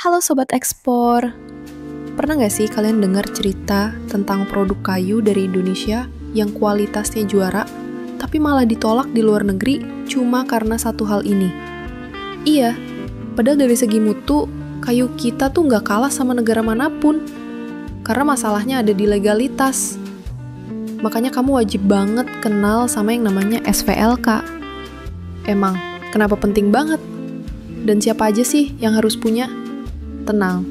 Halo Sobat Ekspor, pernah nggak sih kalian dengar cerita tentang produk kayu dari Indonesia yang kualitasnya juara, tapi malah ditolak di luar negeri cuma karena satu hal ini? Iya, padahal dari segi mutu, kayu kita tuh nggak kalah sama negara manapun, karena masalahnya ada di legalitas. Makanya kamu wajib banget kenal sama yang namanya SVLK. Emang, kenapa penting banget? Dan siapa aja sih yang harus punya? Tenang,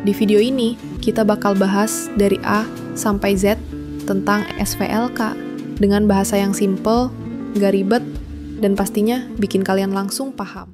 di video ini kita bakal bahas dari A sampai Z tentang SVLK dengan bahasa yang simple, nggak ribet, dan pastinya bikin kalian langsung paham.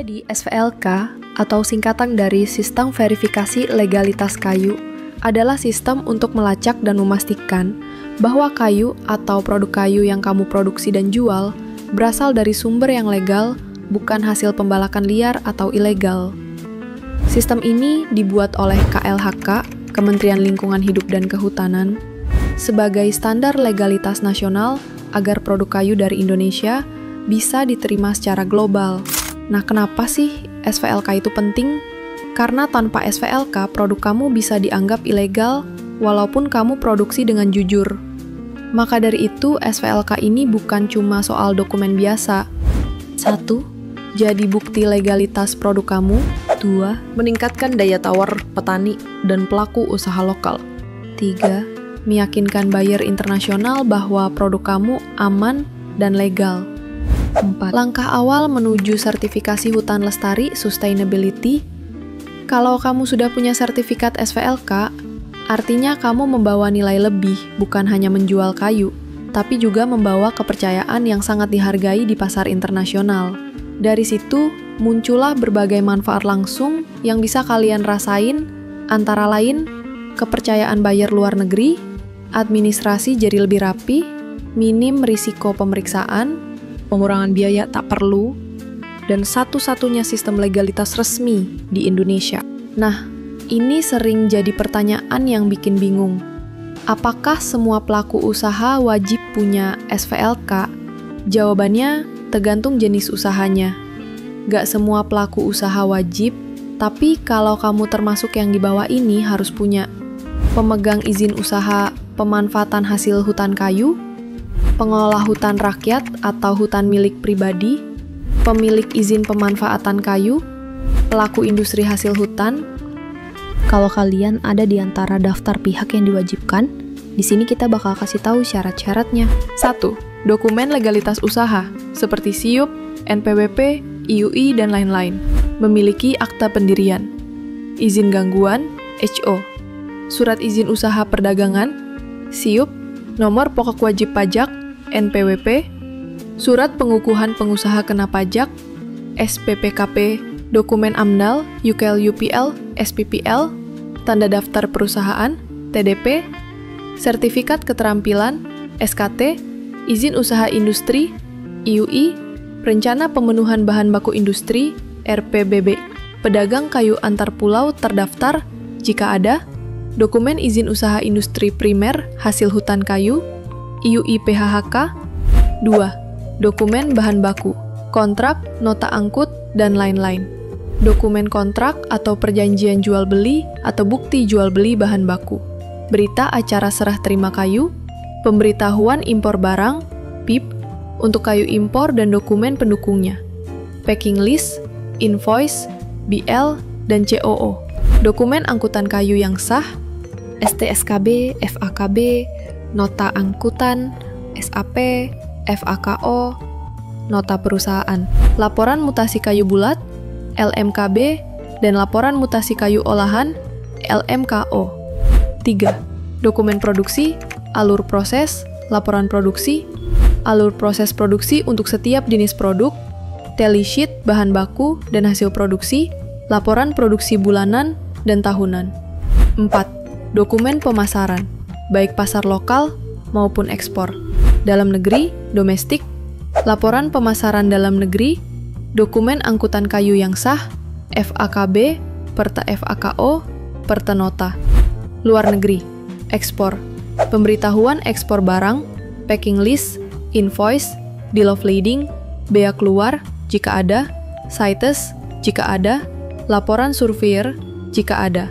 Jadi, SVLK atau singkatan dari Sistem Verifikasi Legalitas Kayu adalah sistem untuk melacak dan memastikan bahwa kayu atau produk kayu yang kamu produksi dan jual berasal dari sumber yang legal, bukan hasil pembalakan liar atau ilegal. Sistem ini dibuat oleh KLHK, Kementerian Lingkungan Hidup dan Kehutanan, sebagai standar legalitas nasional agar produk kayu dari Indonesia bisa diterima secara global. Nah, kenapa sih SVLK itu penting? Karena tanpa SVLK, produk kamu bisa dianggap ilegal walaupun kamu produksi dengan jujur. Maka dari itu, SVLK ini bukan cuma soal dokumen biasa. 1. Jadi bukti legalitas produk kamu. 2. Meningkatkan daya tawar petani dan pelaku usaha lokal. 3. Meyakinkan buyer internasional bahwa produk kamu aman dan legal. 4. Langkah awal menuju sertifikasi hutan lestari sustainability. Kalau kamu sudah punya sertifikat SVLK, artinya kamu membawa nilai lebih, bukan hanya menjual kayu, tapi juga membawa kepercayaan yang sangat dihargai di pasar internasional. Dari situ, muncullah berbagai manfaat langsung yang bisa kalian rasain, antara lain, kepercayaan buyer luar negeri, administrasi jadi lebih rapi, minim risiko pemeriksaan, pengurangan biaya tak perlu, dan satu-satunya sistem legalitas resmi di Indonesia. Nah, ini sering jadi pertanyaan yang bikin bingung. Apakah semua pelaku usaha wajib punya SVLK? Jawabannya tergantung jenis usahanya. Gak semua pelaku usaha wajib, tapi kalau kamu termasuk yang di bawah ini harus punya pemegang izin usaha pemanfaatan hasil hutan kayu, pengelola hutan rakyat atau hutan milik pribadi, pemilik izin pemanfaatan kayu, pelaku industri hasil hutan. Kalau kalian ada di antara daftar pihak yang diwajibkan, di sini kita bakal kasih tahu syarat-syaratnya. 1. Dokumen legalitas usaha, seperti SIUP, NPWP, IUI, dan lain-lain. Memiliki akta pendirian. Izin gangguan, HO. Surat izin usaha perdagangan, SIUP, nomor pokok wajib pajak, NPWP, surat pengukuhan pengusaha kena pajak, SPPKP, dokumen AMDAL, UKL-UPL, SPPL, tanda daftar perusahaan, TDP, sertifikat keterampilan, SKT, izin usaha industri, IUI, rencana pemenuhan bahan baku industri, RPBB, pedagang kayu antar pulau terdaftar, jika ada, dokumen izin usaha industri primer hasil hutan kayu, IUI PHHK. 2. Dokumen bahan baku, kontrak, nota angkut, dan lain-lain. Dokumen kontrak atau perjanjian jual beli atau bukti jual beli bahan baku. Berita acara serah terima kayu, pemberitahuan impor barang, PIP, untuk kayu impor dan dokumen pendukungnya. Packing list, invoice, BL, dan COO. Dokumen angkutan kayu yang sah, STSKB, FAKB, nota angkutan, SAP, FAKO, nota perusahaan, laporan mutasi kayu bulat, LMKB, dan laporan mutasi kayu olahan, LMKO. 3. Dokumen produksi, alur proses, laporan produksi, alur proses produksi untuk setiap jenis produk, tally sheet, bahan baku, dan hasil produksi, laporan produksi bulanan dan tahunan. 4. Dokumen pemasaran, baik pasar lokal maupun ekspor. Dalam negeri, domestik, laporan pemasaran dalam negeri, dokumen angkutan kayu yang sah, FAKB, Perta FAKO, Perta Nota. Luar negeri, ekspor, pemberitahuan ekspor barang, packing list, invoice, bill of lading, bea keluar jika ada, CITES jika ada, laporan surveyor jika ada.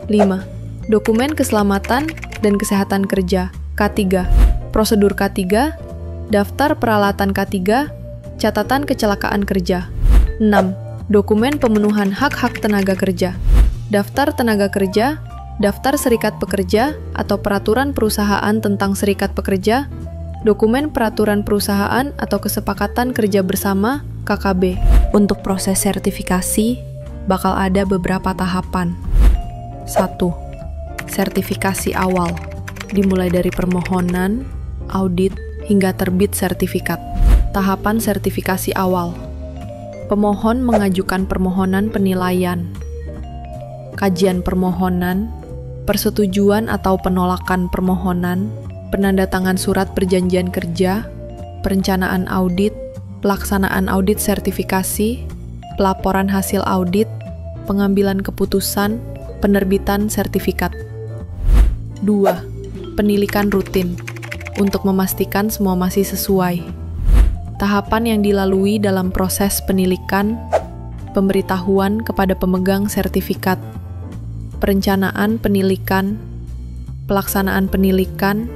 5. Dokumen keselamatan dan kesehatan kerja, K3, prosedur K3, daftar peralatan K3, catatan kecelakaan kerja. 6. Dokumen pemenuhan hak-hak tenaga kerja, daftar tenaga kerja, daftar serikat pekerja atau peraturan perusahaan tentang serikat pekerja, dokumen peraturan perusahaan atau kesepakatan kerja bersama, KKB. Untuk proses sertifikasi, bakal ada beberapa tahapan. 1. Sertifikasi awal, dimulai dari permohonan, audit, hingga terbit sertifikat. Tahapan sertifikasi awal. Pemohon mengajukan permohonan penilaian, kajian permohonan, persetujuan atau penolakan permohonan, penandatangan surat perjanjian kerja, perencanaan audit, pelaksanaan audit sertifikasi, pelaporan hasil audit, pengambilan keputusan, penerbitan sertifikat. 2. Penilikan rutin, untuk memastikan semua masih sesuai. Tahapan yang dilalui dalam proses penilikan, pemberitahuan kepada pemegang sertifikat, perencanaan penilikan, pelaksanaan penilikan,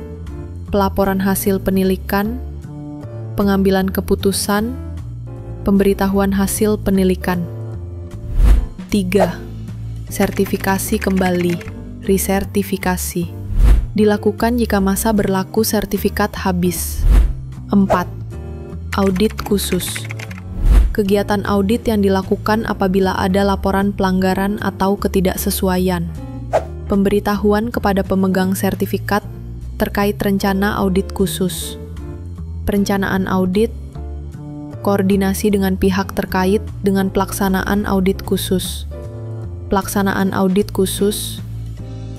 pelaporan hasil penilikan, pengambilan keputusan, pemberitahuan hasil penilikan. 3. Sertifikasi kembali, resertifikasi, dilakukan jika masa berlaku sertifikat habis. 4. Audit khusus, kegiatan audit yang dilakukan apabila ada laporan pelanggaran atau ketidaksesuaian. Pemberitahuan kepada pemegang sertifikat terkait rencana audit khusus. Perencanaan audit, koordinasi dengan pihak terkait dengan pelaksanaan audit khusus. Pelaksanaan audit khusus,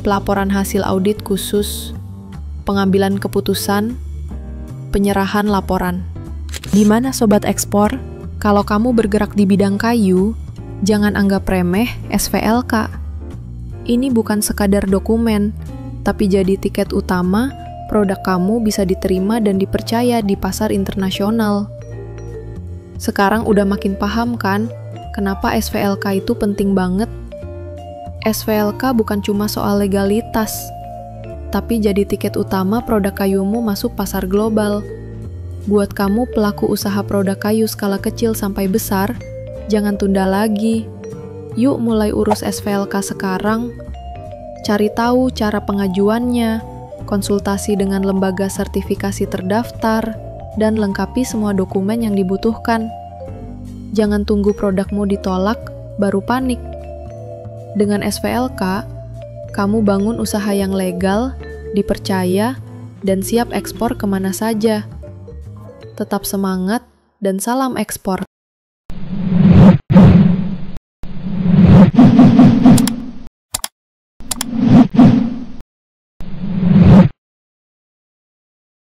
pelaporan hasil audit khusus, pengambilan keputusan, penyerahan laporan. Gimana Sobat Ekspor? Kalau kamu bergerak di bidang kayu, jangan anggap remeh SVLK. Ini bukan sekadar dokumen, tapi jadi tiket utama produk kamu bisa diterima dan dipercaya di pasar internasional. Sekarang udah makin paham kan, kenapa SVLK itu penting banget? SVLK bukan cuma soal legalitas, tapi jadi tiket utama produk kayumu masuk pasar global. Buat kamu pelaku usaha produk kayu skala kecil sampai besar, jangan tunda lagi. Yuk mulai urus SVLK sekarang. Cari tahu cara pengajuannya, konsultasi dengan lembaga sertifikasi terdaftar, dan lengkapi semua dokumen yang dibutuhkan. Jangan tunggu produkmu ditolak, baru panik. Dengan SVLK, kamu bangun usaha yang legal, dipercaya, dan siap ekspor kemana saja. Tetap semangat dan salam ekspor.